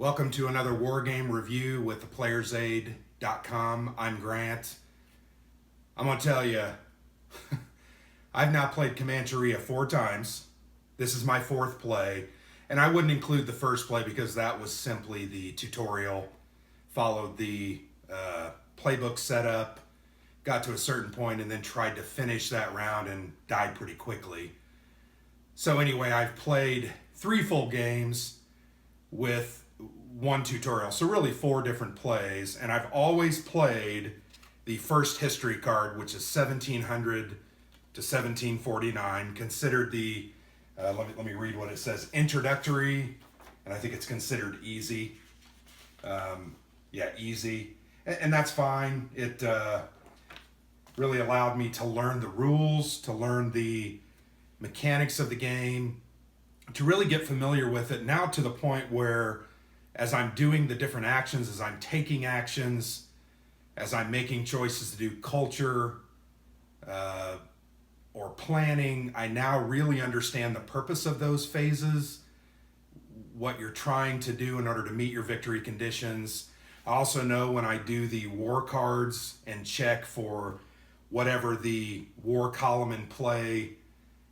Welcome to another War Game review with theplayersaid.com. I'm Grant. I'm going to tell you, I've now played Comancheria 4 times. This is my 4th play, and I wouldn't include the first play because that was simply the tutorial. Followed the playbook setup, got to a certain point, and then tried to finish that round and died pretty quickly. So anyway, I've played 3 full games with 1 tutorial, so really 4 different plays, and I've always played the first history card, which is 1700 to 1749, considered the let me read what it says, introductory, and I think it's considered easy. Easy, and that's fine. It really allowed me to learn the rules, to learn the mechanics of the game, to really get familiar with it, now to the point where as I'm doing the different actions, as I'm taking actions, as I'm making choices to do culture or planning, I now really understand the purpose of those phases, what you're trying to do in order to meet your victory conditions. I also know when I do the war cards and check for whatever the war column in play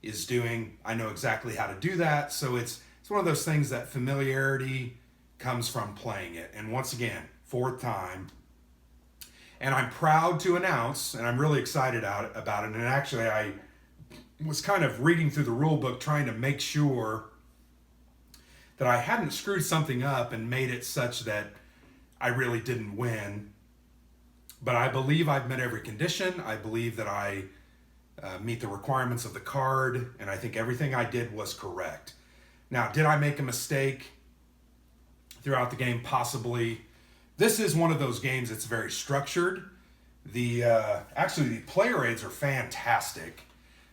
is doing, I know exactly how to do that. So it's one of those things that familiarity comes from playing it. And once again, 4th time. And I'm proud to announce, and I'm really excited about it, and actually I was kind of reading through the rule book trying to make sure that I hadn't screwed something up and made it such that I really didn't win. But I believe I've met every condition. I believe that I meet the requirements of the card, and I think everything I did was correct. Now, did I make a mistake throughout the game? Possibly. This is one of those games that's very structured. Actually, the player aids are fantastic.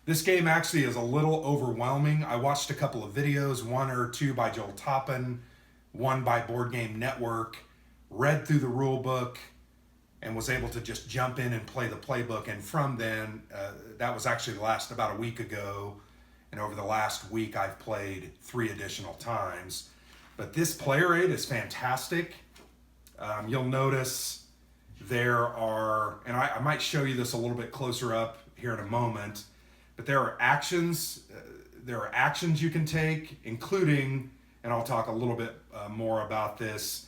This game actually is a little overwhelming. I watched a couple of videos, 1 or 2 by Joel Toppin, 1 by Board Game Network, read through the rule book, and was able to just jump in and play the playbook. And from then, that was actually about a week ago, and over the last week I've played 3 additional times. But this player aid is fantastic. You'll notice there are, and I might show you this a little bit closer up here in a moment, but there are actions you can take, including, and I'll talk a little bit more about this,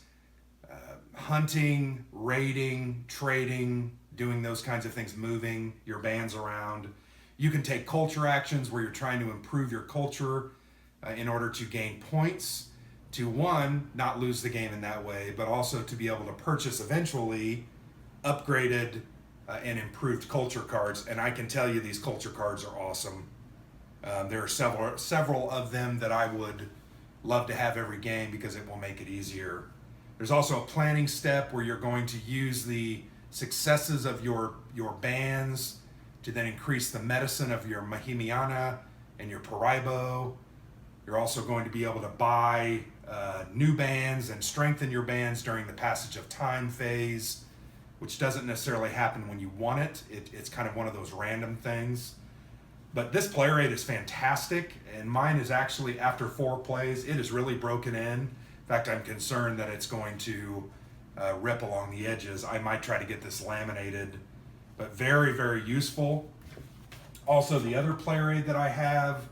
hunting, raiding, trading, doing those kinds of things, moving your bands around. You can take culture actions where you're trying to improve your culture in order to gain points, to 1, not lose the game in that way, but also to be able to purchase eventually upgraded and improved culture cards. And I can tell you these culture cards are awesome. There are several of them that I would love to have every game because it will make it easier. There's also a planning step where you're going to use the successes of your bands to then increase the medicine of your Mahimiana and your Paraibo. You're also going to be able to buy new bands and strengthen your bands during the passage of time phase, which doesn't necessarily happen when you want it. It's kind of one of those random things. But this player aid is fantastic, and mine is actually, after 4 plays, it is really broken in. In fact, I'm concerned that it's going to rip along the edges. I might try to get this laminated, but very, very useful. Also, the other player aid that I have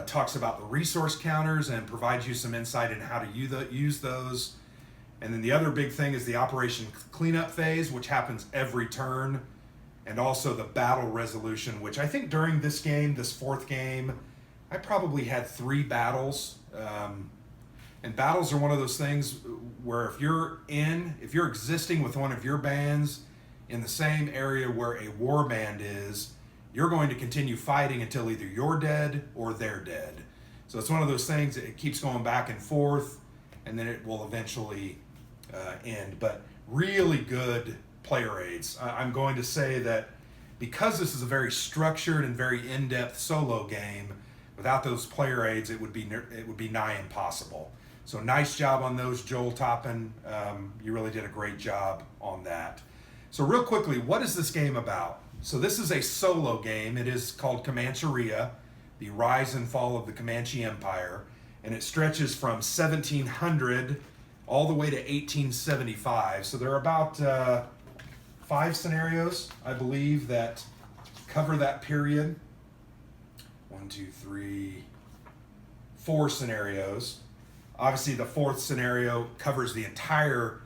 talks about the resource counters and provides you some insight in how to use those. And then the other big thing is the operation cleanup phase, which happens every turn, and also the battle resolution, which I think during this game, this 4th game, I probably had 3 battles. And battles are one of those things where if you're existing with one of your bands in the same area where a war band is, you're going to continue fighting until either you're dead or they're dead. So it's one of those things that it keeps going back and forth, and then it will eventually end. But really good player aids. I'm going to say that because this is a very structured and very in-depth solo game, without those player aids, it would be nigh impossible. So nice job on those, Joel Toppin. You really did a great job on that. So real quickly, what is this game about? So this is a solo game. It is called Comancheria, the rise and fall of the Comanche Empire, and it stretches from 1700 all the way to 1875. So there are about 5 scenarios, I believe, that cover that period. 1, 2, 3, 4 scenarios. Obviously, the 4th scenario covers the entire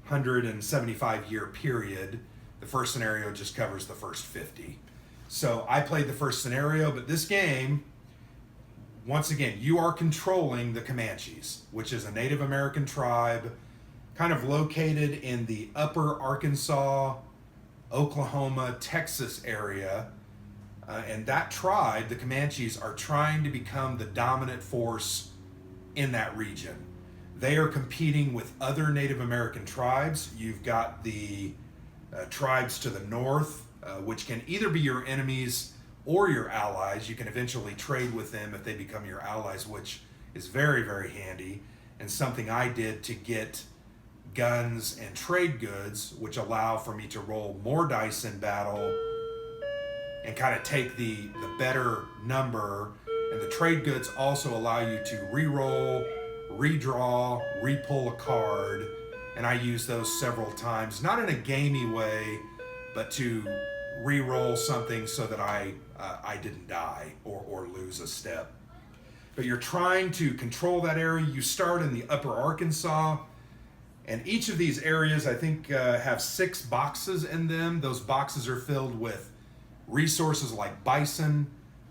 175-year period. The first scenario just covers the first 50. So I played the first scenario, but this game, once again, you are controlling the Comanches, which is a Native American tribe kind of located in the upper Arkansas, Oklahoma, Texas area. And that tribe, the Comanches, are trying to become the dominant force in that region. They are competing with other Native American tribes. You've got the tribes to the north, which can either be your enemies or your allies. You can eventually trade with them if they become your allies, which is very, very handy, and something I did to get guns and trade goods, which allow for me to roll more dice in battle and kind of take the better number. And the trade goods also allow you to re-roll, redraw, re-pull a card, and I use those several times, not in a gamey way, but to re-roll something so that I didn't die or lose a step. But you're trying to control that area. You start in the upper Arkansas, and each of these areas, I think, have 6 boxes in them. Those boxes are filled with resources like bison,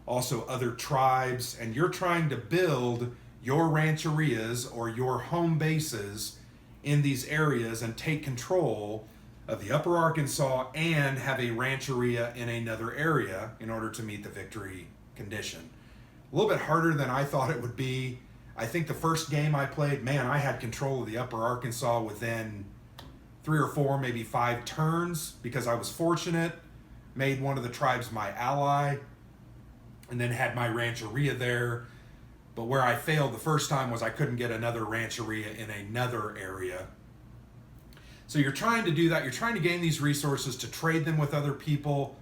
also other tribes, and you're trying to build your rancherias or your home bases in these areas and take control of the upper Arkansas and have a rancheria in another area in order to meet the victory condition. A little bit harder than I thought it would be. I think the first game I played, man, I had control of the upper Arkansas within 3 or 4, maybe 5 turns because I was fortunate, made one of the tribes my ally, and then had my rancheria there. But where I failed the first time was I couldn't get another rancheria in another area. So you're trying to do that. You're trying to gain these resources to trade them with other people,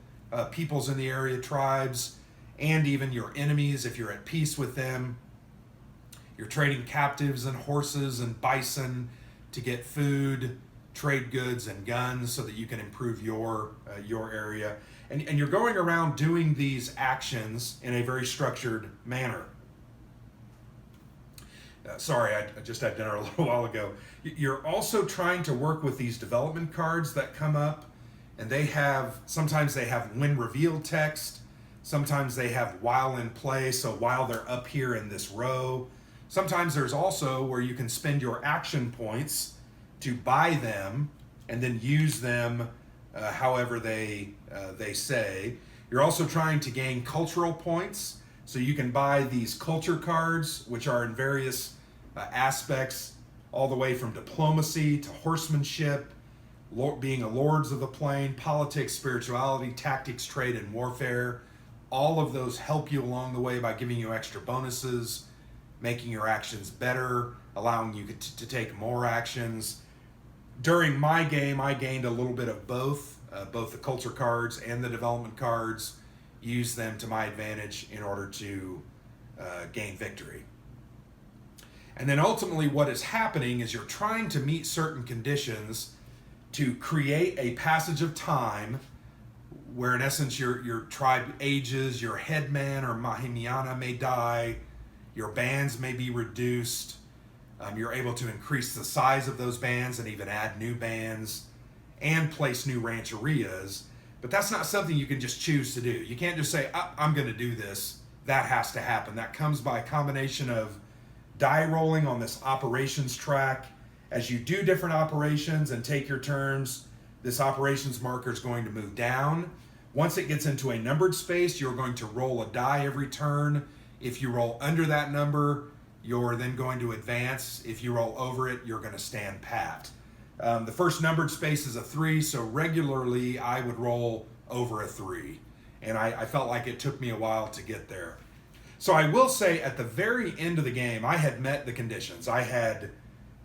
peoples in the area, tribes, and even your enemies if you're at peace with them. You're trading captives and horses and bison to get food, trade goods, and guns so that you can improve your area. And you're going around doing these actions in a very structured manner. Sorry, I just had dinner a little while ago. You're also trying to work with these development cards that come up, and sometimes they have when revealed text, sometimes they have while in play, so while they're up here in this row. Sometimes there's also where you can spend your action points to buy them and then use them however they say. You're also trying to gain cultural points, so you can buy these culture cards, which are in various aspects, all the way from diplomacy to horsemanship, being a lords of the plain, politics, spirituality, tactics, trade, and warfare. All of those help you along the way by giving you extra bonuses, making your actions better, allowing you to take more actions. During my game, I gained a little bit of both the culture cards and the development cards, used them to my advantage in order to gain victory. And then ultimately what is happening is you're trying to meet certain conditions to create a passage of time where in essence your tribe ages, your headman or mahimiana may die, your bands may be reduced, you're able to increase the size of those bands and even add new bands and place new rancherias. But that's not something you can just choose to do. You can't just say, I'm going to do this. That has to happen. That comes by a combination of die rolling on this operations track. As you do different operations and take your turns, this operations marker is going to move down. Once it gets into a numbered space, you're going to roll a die every turn. If you roll under that number, you're then going to advance. If you roll over it, you're going to stand pat. The first numbered space is a 3, so regularly I would roll over a 3. And I felt like it took me a while to get there. So I will say at the very end of the game, I had met the conditions. I had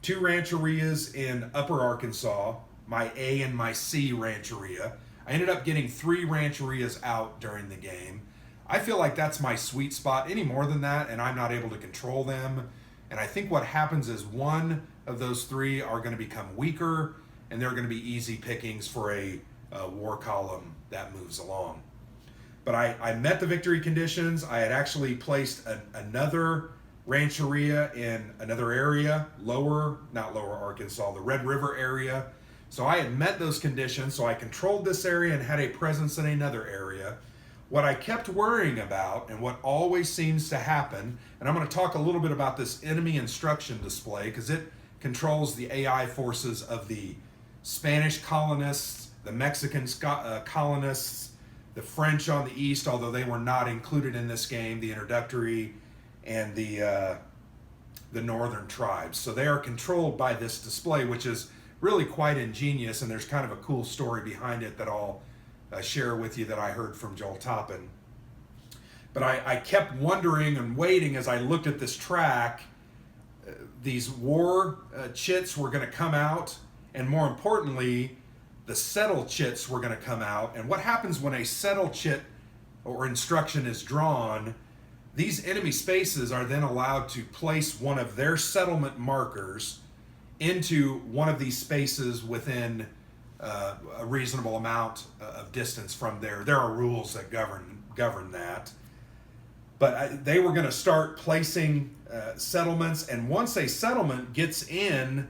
2 rancherias in Upper Arkansas, my A and my C rancheria. I ended up getting 3 rancherias out during the game. I feel like that's my sweet spot. Any more than that, and I'm not able to control them, And I think what happens is one of those three are going to become weaker, and they're going to be easy pickings for a war column that moves along. But I met the victory conditions. I had actually placed another rancheria in another area, not lower Arkansas, the Red River area. So I had met those conditions, so I controlled this area and had a presence in another area. What I kept worrying about, and what always seems to happen, and I'm going to talk a little bit about this enemy instruction display because it controls the AI forces of the Spanish colonists, the Mexican colonists, the French on the east, although they were not included in this game, the introductory, and the northern tribes. So they are controlled by this display, which is really quite ingenious, and there's kind of a cool story behind it that I'll share with you that I heard from Joel Toppin. But I kept wondering and waiting as I looked at this track. These war chits were going to come out, and more importantly, the settle chits were going to come out. And what happens when a settle chit or instruction is drawn, these enemy spaces are then allowed to place one of their settlement markers into one of these spaces within a reasonable amount of distance from there. There are rules that govern that. But they were going to start placing settlements, and once a settlement gets in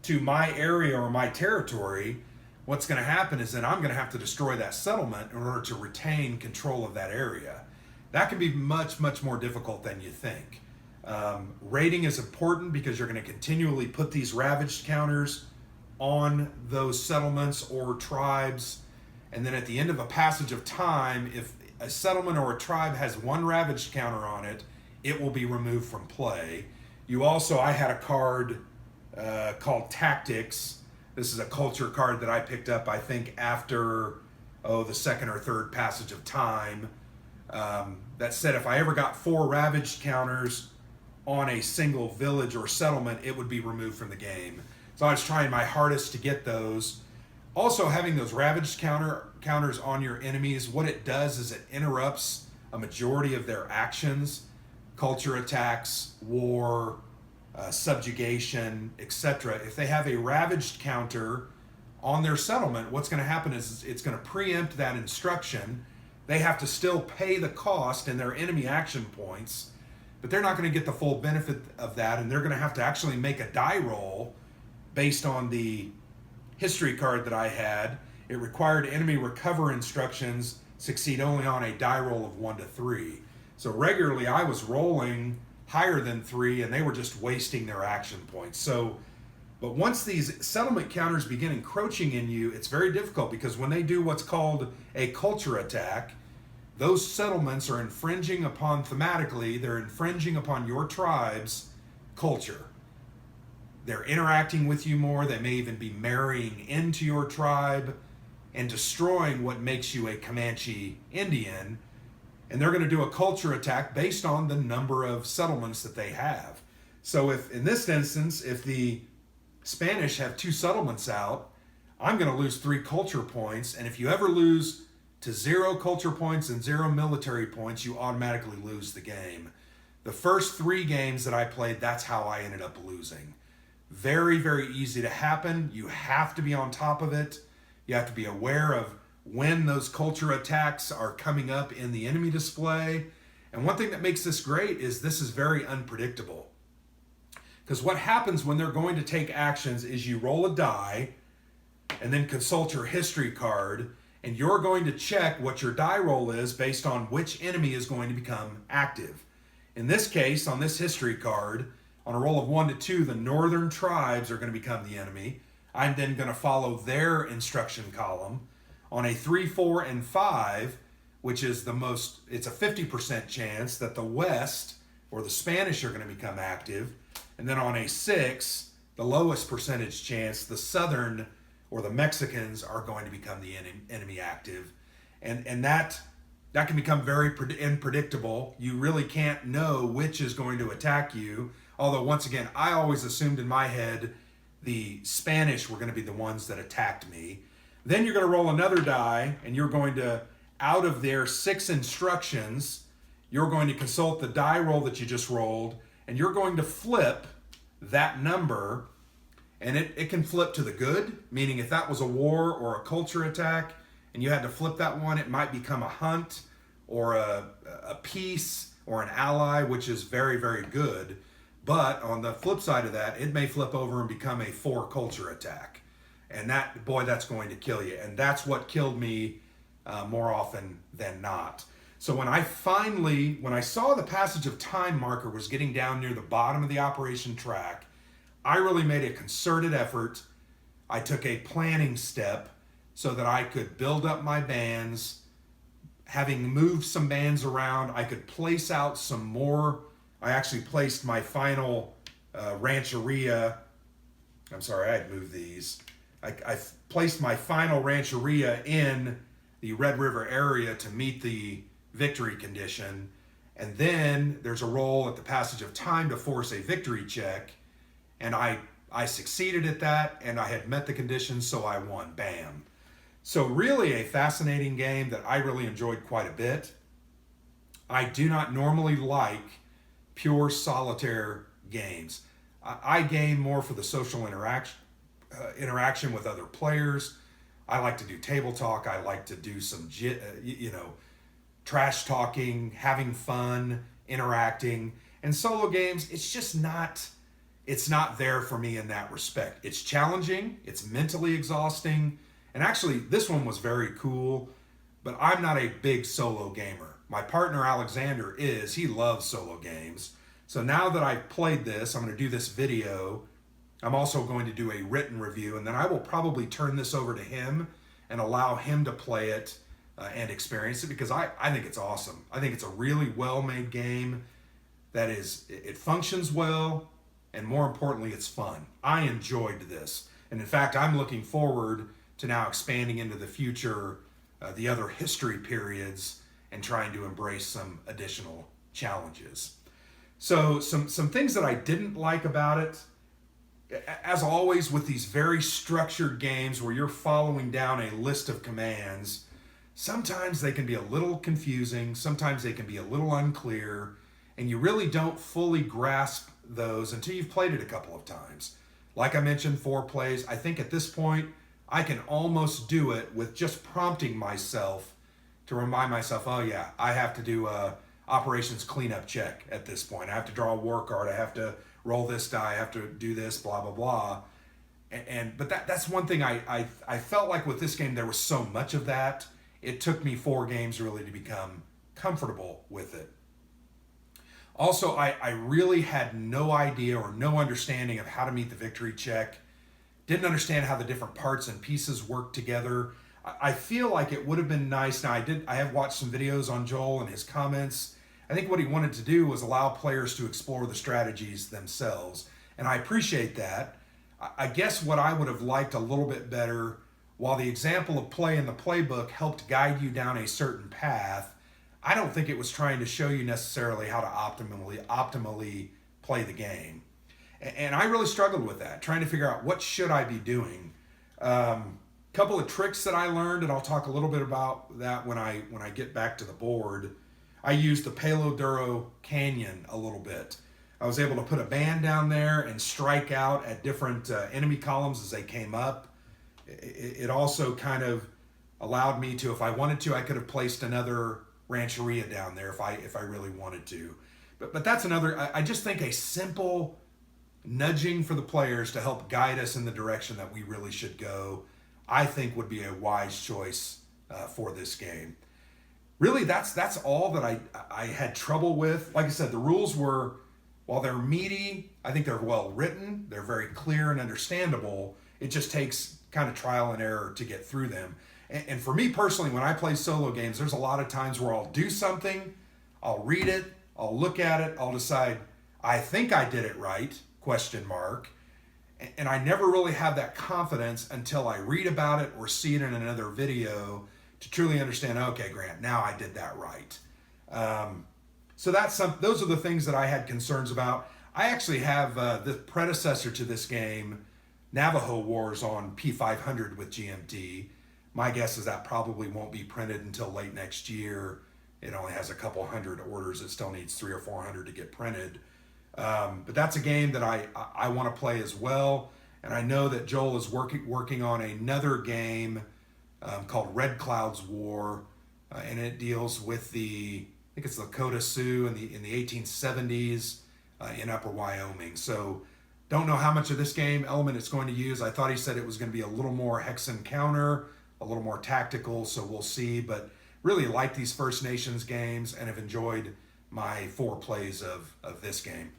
to my area or my territory, what's going to happen is then I'm going to have to destroy that settlement in order to retain control of that area. That can be much, much more difficult than you think. Raiding is important because you're going to continually put these ravaged counters on those settlements or tribes, and then at the end of a passage of time, if a settlement or a tribe has one ravaged counter on it, it will be removed from play. I had a card called Tactics. This is a culture card that I picked up, I think, after the second or third passage of time, that said if I ever got 4 ravaged counters on a single village or settlement, it would be removed from the game. So I was trying my hardest to get those. Also, having those ravaged counters on your enemies, what it does is it interrupts a majority of their actions, culture attacks, war, subjugation, etc. If they have a ravaged counter on their settlement, what's going to happen is it's going to preempt that instruction. They have to still pay the cost in their enemy action points, but they're not going to get the full benefit of that, and they're going to have to actually make a die roll based on the history card that I had. It required enemy recover instructions succeed only on a die roll of 1 to 3. So regularly I was rolling higher than 3, and they were just wasting their action points. But once these settlement counters begin encroaching in you, it's very difficult because when they do what's called a culture attack, those settlements are thematically, they're infringing upon your tribe's culture. They're interacting with you more. They may even be marrying into your tribe and destroying what makes you a Comanche Indian. And they're going to do a culture attack based on the number of settlements that they have. So if, in this instance, if the Spanish have 2 settlements out, I'm going to lose 3 culture points. And if you ever lose to 0 culture points and 0 military points, you automatically lose the game. The first 3 games that I played, that's how I ended up losing. Very, very easy to happen. You have to be on top of it. You have to be aware of when those culture attacks are coming up in the enemy display. And one thing that makes this great is this is very unpredictable. Because what happens when they're going to take actions is you roll a die and then consult your history card, and you're going to check what your die roll is based on which enemy is going to become active. In this case, on this history card, on a roll of 1 to 2, the northern tribes are going to become the enemy. I'm then going to follow their instruction column. On a 3, 4, and 5, which is it's a 50% chance that the West or the Spanish are going to become active. And then on a 6, the lowest percentage chance, the Southern or the Mexicans are going to become the enemy active. And that can become very unpredictable. You really can't know which is going to attack you. Although, once again, I always assumed in my head the Spanish were going to be the ones that attacked me. Then you're going to roll another die, and you're going to, out of their 6 instructions, you're going to consult the die roll that you just rolled, and you're going to flip that number, and it can flip to the good, meaning if that was a war or a culture attack and you had to flip that one, it might become a hunt or a peace or an ally, which is very, very good. But on the flip side of that, it may flip over and become a for culture attack. And that, boy, that's going to kill you. And that's what killed me more often than not. So when I saw the passage of time marker was getting down near the bottom of the operation track, I really made a concerted effort. I took a planning step so that I could build up my bands. Having moved some bands around, I could place out some more. I actually placed my final rancheria. I'm sorry, I had moved these. I placed my final rancheria in the Red River area to meet the victory condition. And then there's a roll at the passage of time to force a victory check. And I succeeded at that, and I had met the conditions, so I won. Bam. So really a fascinating game that I really enjoyed quite a bit. I do not normally like pure solitaire games. I game more for the social interaction with other players. I like to do table talk. I like to do some, trash talking, having fun, interacting. And solo games, it's not there for me in that respect. It's challenging, it's mentally exhausting, and actually this one was very cool, but I'm not a big solo gamer. My partner Alexander is. He loves solo games. So now that I've played this, I'm going to do this video. I'm also going to do a written review, and then I will probably turn this over to him and allow him to play it and experience it, because I think it's awesome. I think it's a really well-made game that it functions well, and more importantly, it's fun. I enjoyed this. And in fact, I'm looking forward to now expanding into the future, the other history periods, and trying to embrace some additional challenges. So some things that I didn't like about it, as always with these very structured games where you're following down a list of commands, sometimes they can be a little confusing, sometimes they can be a little unclear, and you really don't fully grasp those until you've played it a couple of times. Like I mentioned, 4 plays. I think at this point, I can almost do it with just prompting myself to remind myself, oh yeah, I have to do a operations cleanup check at this point. I have to draw a war card. I have to roll this die. I have to do this, blah, blah, blah. But that's one thing I felt like with this game, there was so much of that. It took me 4 games really to become comfortable with it. Also, I really had no idea or no understanding of how to meet the victory check. Didn't understand how the different parts and pieces work together. I feel like it would have been nice. Now, I have watched some videos on Joel and his comments. I think what he wanted to do was allow players to explore the strategies themselves. And I appreciate that. I guess what I would have liked a little bit better, while the example of play in the playbook helped guide you down a certain path, I don't think it was trying to show you necessarily how to optimally play the game. And I really struggled with that, trying to figure out what should I be doing. Couple of tricks that I learned, and I'll talk a little bit about that when I get back to the board. I used the Palo Duro Canyon a little bit. I was able to put a band down there and strike out at different enemy columns as they came up. It also kind of allowed me to, if I wanted to, I could have placed another rancheria down there if I really wanted to. But that's another, I just think a simple nudging for the players to help guide us in the direction that we really should go, I think would be a wise choice for this game. Really, that's all that I had trouble with. Like I said, the rules were, while they're meaty, I think they're well written, they're very clear and understandable. It just takes kind of trial and error to get through them. And for me personally, when I play solo games, there's a lot of times where I'll do something, I'll read it, I'll look at it, I'll decide, I think I did it right, ? And I never really have that confidence until I read about it or see it in another video to truly understand, okay, Grant, now I did that right. So those are the things that I had concerns about. I actually have the predecessor to this game, Navajo Wars, on P500 with GMT. My guess is that probably won't be printed until late next year. It only has a couple hundred orders. It still needs 300 or 400 to get printed. But that's a game that I want to play as well. And I know that Joel is working on another game called Red Cloud's War, and it deals with I think it's Lakota Sioux in the 1870s in Upper Wyoming. So don't know how much of this game element it's going to use. I thought he said it was going to be a little more hex and counter, a little more tactical, so we'll see. But really like these First Nations games and have enjoyed my 4 plays of this game.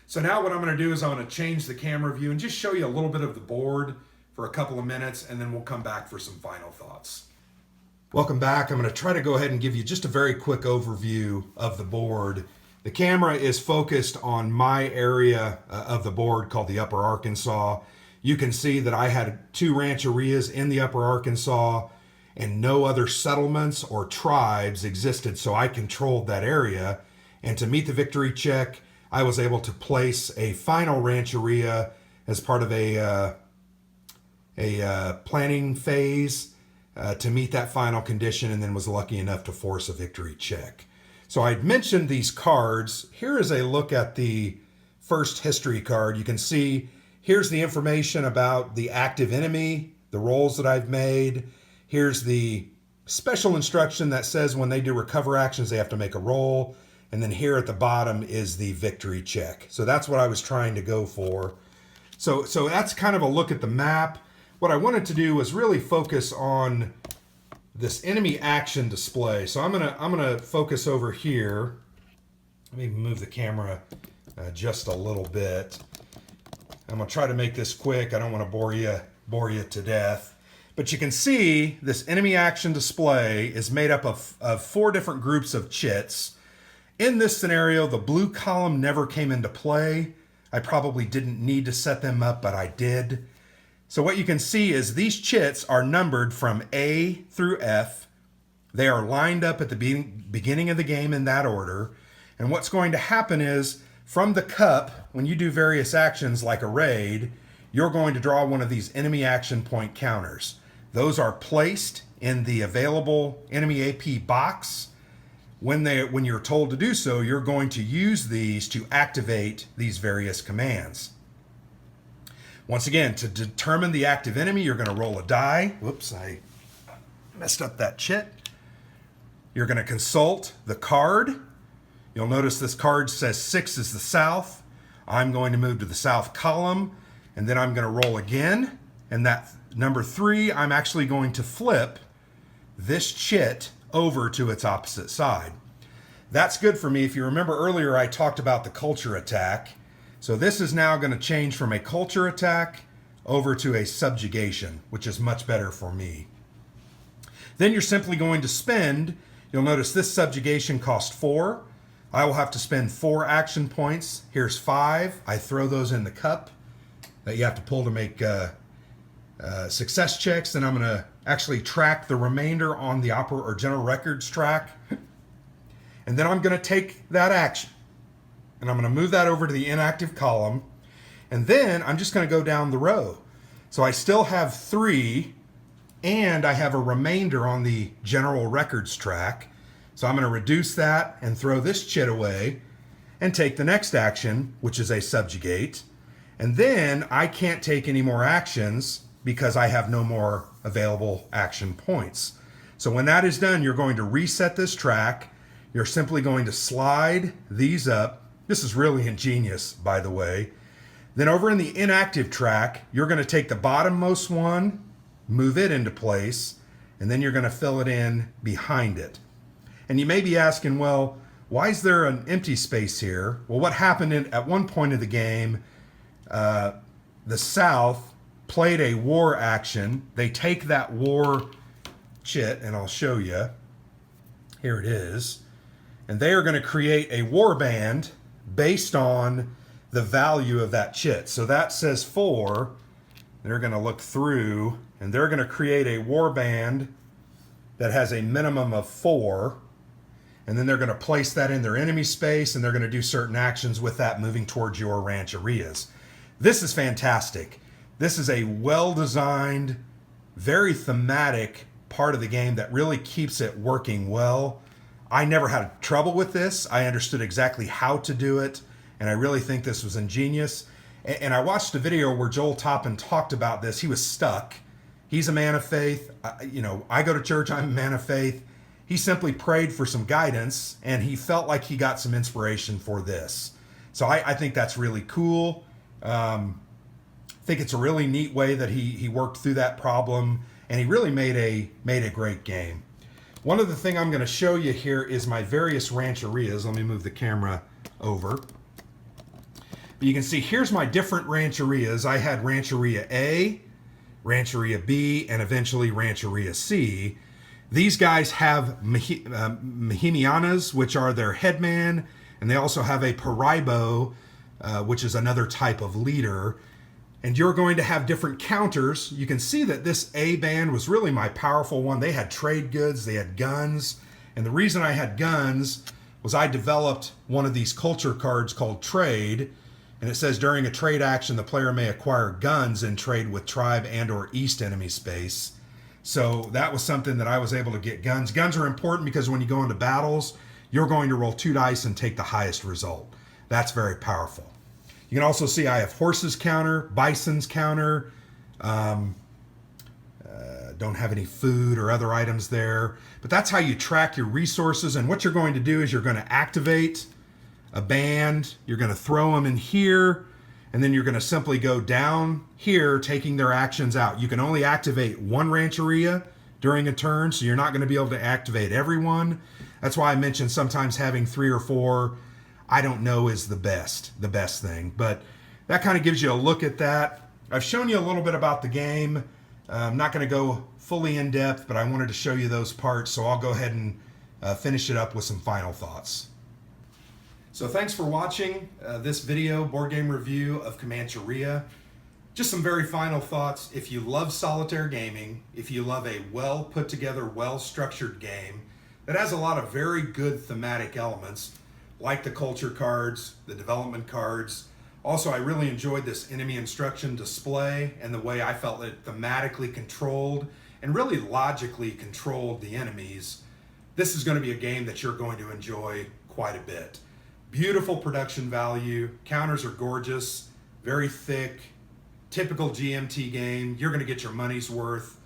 So now what I'm going to do is I'm going to change the camera view and just show you a little bit of the board for a couple of minutes, and then we'll come back for some final thoughts. Welcome back. I'm going to try to go ahead and give you just a very quick overview of the board. The camera is focused on my area of the board called the Upper Arkansas. You can see that I had 2 rancherias in the Upper Arkansas and no other settlements or tribes existed, so I controlled that area. And to meet the victory check, I was able to place a final rancheria as part of a planning phase to meet that final condition, and then was lucky enough to force a victory check. So I'd mentioned these cards. Here is a look at the first history card. You can see here's the information about the active enemy, the rolls that I've made. Here's the special instruction that says when they do recover actions, they have to make a roll. And then here at the bottom is the victory check. So that's what I was trying to go for. So that's kind of a look at the map. What I wanted to do was really focus on this enemy action display. So I'm gonna focus over here. Let me move the camera just a little bit. I'm gonna try to make this quick. I don't want to bore you to death. But you can see this enemy action display is made up of 4 different groups of chits. In this scenario, the blue column never came into play. I probably didn't need to set them up, but I did. So what you can see is these chits are numbered from A through F. They are lined up at the beginning of the game in that order. And what's going to happen is from the cup, when you do various actions like a raid, you're going to draw one of these enemy action point counters. Those are placed in the available enemy AP box. When you're told to do so, you're going to use these to activate these various commands. Once again, to determine the active enemy, you're going to roll a die. Whoops, I messed up that chit. You're going to consult the card. You'll notice this card says 6 is the south. I'm going to move to the south column, and then I'm going to roll again. And that number 3, I'm actually going to flip this chit over to its opposite side. That's good for me. If you remember earlier, I talked about the culture attack. So this is now going to change from a culture attack over to a subjugation, which is much better for me. Then you're simply going to spend, you'll notice this subjugation cost 4. I will have to spend 4 action points. Here's 5. I throw those in the cup that you have to pull to make success checks. Then I'm going to actually track the remainder on the opera or general records track. And then I'm going to take that action and I'm going to move that over to the inactive column. And then I'm just going to go down the row. So I still have 3 and I have a remainder on the general records track. So I'm going to reduce that and throw this chit away and take the next action, which is a subjugate. And then I can't take any more actions because I have no more available action points. So when that is done, you're going to reset this track. You're simply going to slide these up. This is really ingenious, by the way. Then over in the inactive track, you're going to take the bottommost one, move it into place, and then you're going to fill it in behind it. And you may be asking, well, why is there an empty space here? Well, what happened at one point of the game, the South played a war action. They take that war chit, and I'll show you. Here it is. And they are going to create a war band based on the value of that chit. So that says 4. They're going to look through, and they're going to create a war band that has a minimum of 4. And then they're going to place that in their enemy space, and they're going to do certain actions with that moving towards your rancherias. This is fantastic. This is a well-designed, very thematic part of the game that really keeps it working well. I never had trouble with this. I understood exactly how to do it, and I really think this was ingenious. And I watched a video where Joel Toppin talked about this. He was stuck. He's a man of faith. I go to church, I'm a man of faith. He simply prayed for some guidance, and he felt like he got some inspiration for this. So I think that's really cool. I think it's a really neat way that he worked through that problem, and he really made a great game. One of the things I'm going to show you here is my various rancherias. Let me move the camera over. But you can see here's my different rancherias. I had Rancheria A, Rancheria B, and eventually Rancheria C. These guys have Mahimianas, which are their headman, and they also have a Paraibo, which is another type of leader. And you're going to have different counters. You can see that this A band was really my powerful one. They had trade goods, they had guns. And the reason I had guns was I developed one of these culture cards called Trade. And it says during a trade action, the player may acquire guns in trade with tribe and or east enemy space. So that was something that I was able to get guns. Guns are important because when you go into battles, you're going to roll 2 dice and take the highest result. That's very powerful. You can also see I have horses counter, bisons counter. Don't have any food or other items there. But that's how you track your resources. And what you're going to do is you're going to activate a band. You're going to throw them in here. And then you're going to simply go down here, taking their actions out. You can only activate one rancheria during a turn, so you're not going to be able to activate everyone. That's why I mentioned sometimes having 3 or 4, I don't know, is the best thing. But that kind of gives you a look at that. I've shown you a little bit about the game. I'm not going to go fully in depth, but I wanted to show you those parts, so I'll go ahead and finish it up with some final thoughts. So thanks for watching this video, board game review of Comancheria. Just some very final thoughts. If you love solitaire gaming, if you love a well put together, well structured game that has a lot of very good thematic elements, like the culture cards, the development cards. Also, I really enjoyed this enemy instruction display and the way I felt it thematically controlled and really logically controlled the enemies. This is going to be a game that you're going to enjoy quite a bit. Beautiful production value, counters are gorgeous, very thick, typical GMT game. You're going to get your money's worth.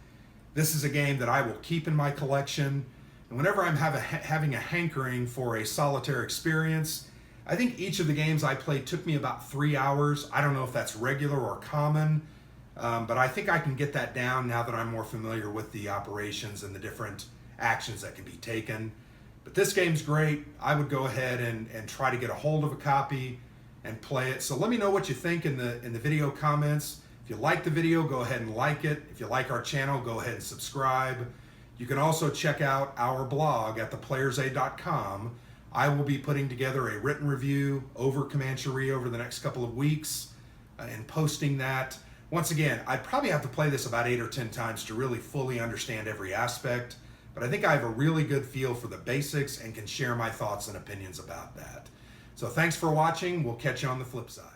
This is a game that I will keep in my collection. And whenever I'm having a hankering for a solitaire experience, I think each of the games I played took me about 3 hours. I don't know if that's regular or common, but I think I can get that down now that I'm more familiar with the operations and the different actions that can be taken. But this game's great. I would go ahead and try to get a hold of a copy and play it. So let me know what you think in the video comments. If you like the video, go ahead and like it. If you like our channel, go ahead and subscribe. You can also check out our blog at theplayersa.com. I will be putting together a written review over Comancheria over the next couple of weeks and posting that. Once again, I'd probably have to play this about 8 or 10 times to really fully understand every aspect, but I think I have a really good feel for the basics and can share my thoughts and opinions about that. So thanks for watching. We'll catch you on the flip side.